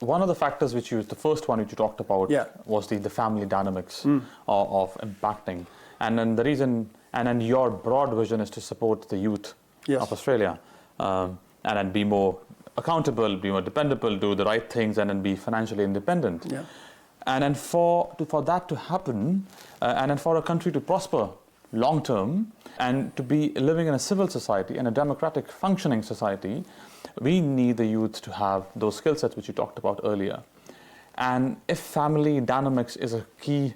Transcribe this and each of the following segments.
One of the factors the first one which you talked about was the family dynamics of impacting. And then your broad vision is to support the youth of Australia and then be more accountable, be more dependable, do the right things, and then be financially independent. Yeah. And then for that to happen, and then for a country to prosper long term, and to be living in a civil society and a democratic functioning society, we need the youth to have those skill sets which you talked about earlier. And if family dynamics is a key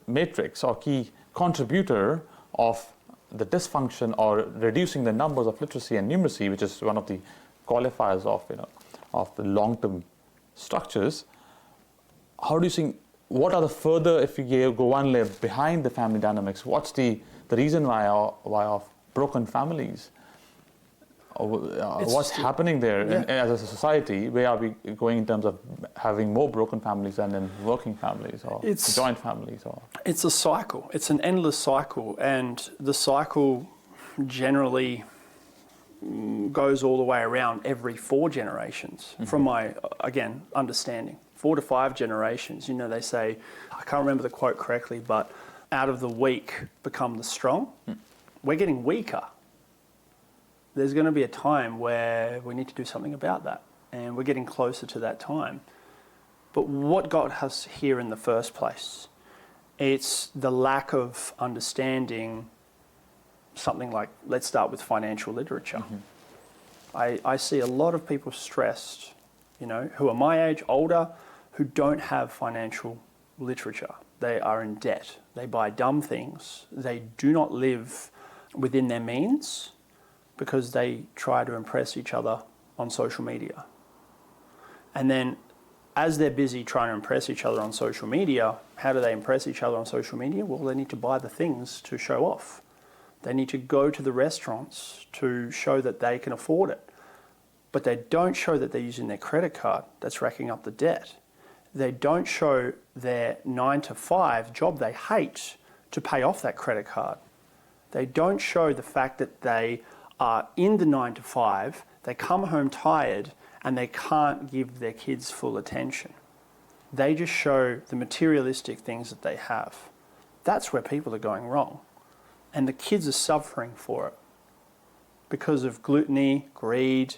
matrix or key contributor of the dysfunction or reducing the numbers of literacy and numeracy, which is one of the qualifiers of the long-term structures, how do you think, what are the further, if you go one layer behind the family dynamics, what's the reason why of broken families? What's happening there as a society? Where are we going in terms of having more broken families than in working families or joint families? It's a cycle. It's an endless cycle, and the cycle generally goes all the way around every 4 generations, from my, again, understanding. 4 to 5 generations. They say, I can't remember the quote correctly, but out of the weak become the strong. We're getting weaker. There's going to be a time where we need to do something about that, and we're getting closer to that time. But what got us here in the first place? It's the lack of understanding something like, let's start with financial literature. I see a lot of people stressed, who are my age, older, who don't have financial literature. They are in debt. They buy dumb things. They do not live within their means, because they try to impress each other on social media. And then as they're busy trying to impress each other on social media, how do they impress each other on social media? Well, they need to buy the things to show off. They need to go to the restaurants to show that they can afford it. But they don't show that they're using their credit card. That's racking up the debt. They don't show their 9-to-5 job they hate to pay off that credit card. They don't show the fact that they are in the 9-to-5, they come home tired, and they can't give their kids full attention. They just show the materialistic things that they have. That's where people are going wrong. And the kids are suffering for it because of gluttony, greed.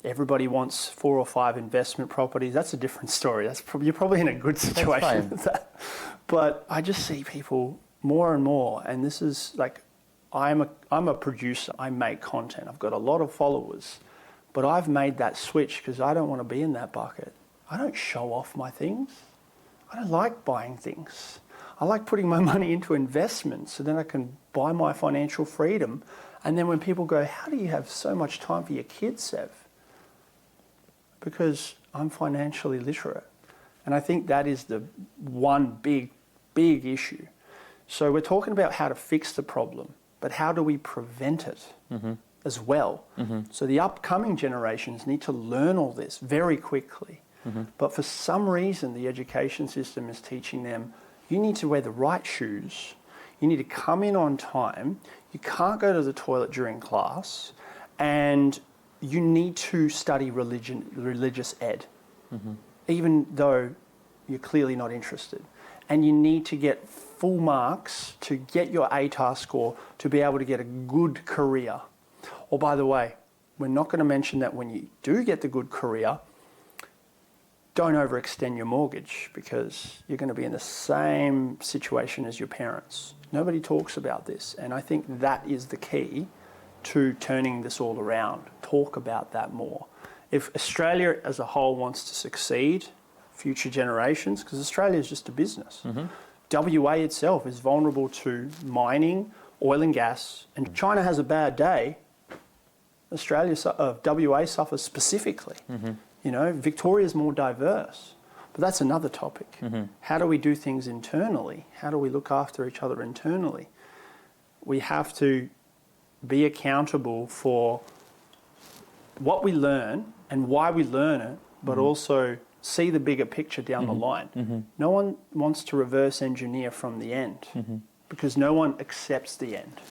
Everybody wants 4 or 5 investment properties. That's a different story. You're probably in a good situation with that. But I just see people more and more, and this is like, I'm a producer. I make content. I've got a lot of followers, but I've made that switch because I don't want to be in that bucket. I don't show off my things. I don't like buying things. I like putting my money into investments so then I can buy my financial freedom. And then when people go, how do you have so much time for your kids, Sev? Because I'm financially literate. And I think that is the one big issue. So we're talking about how to fix the problem, but how do we prevent it as well? So the upcoming generations need to learn all this very quickly. But for some reason, the education system is teaching them, you need to wear the right shoes, you need to come in on time, you can't go to the toilet during class, and you need to study religious ed, even though you're clearly not interested. And you need to get full marks to get your ATAR score to be able to get a good career. Or by the way, we're not going to mention that when you do get the good career, don't overextend your mortgage because you're going to be in the same situation as your parents. Nobody talks about this, and I think that is the key to turning this all around. Talk about that more. If Australia as a whole wants to succeed, future generations, because Australia is just a business. WA itself is vulnerable to mining, oil and gas, and China has a bad day. WA suffers specifically. Victoria is more diverse, but that's another topic. How do we do things internally? How do we look after each other internally? We have to be accountable for what we learn and why we learn it, but also see the bigger picture down the line. No one wants to reverse engineer from the end because no one accepts the end.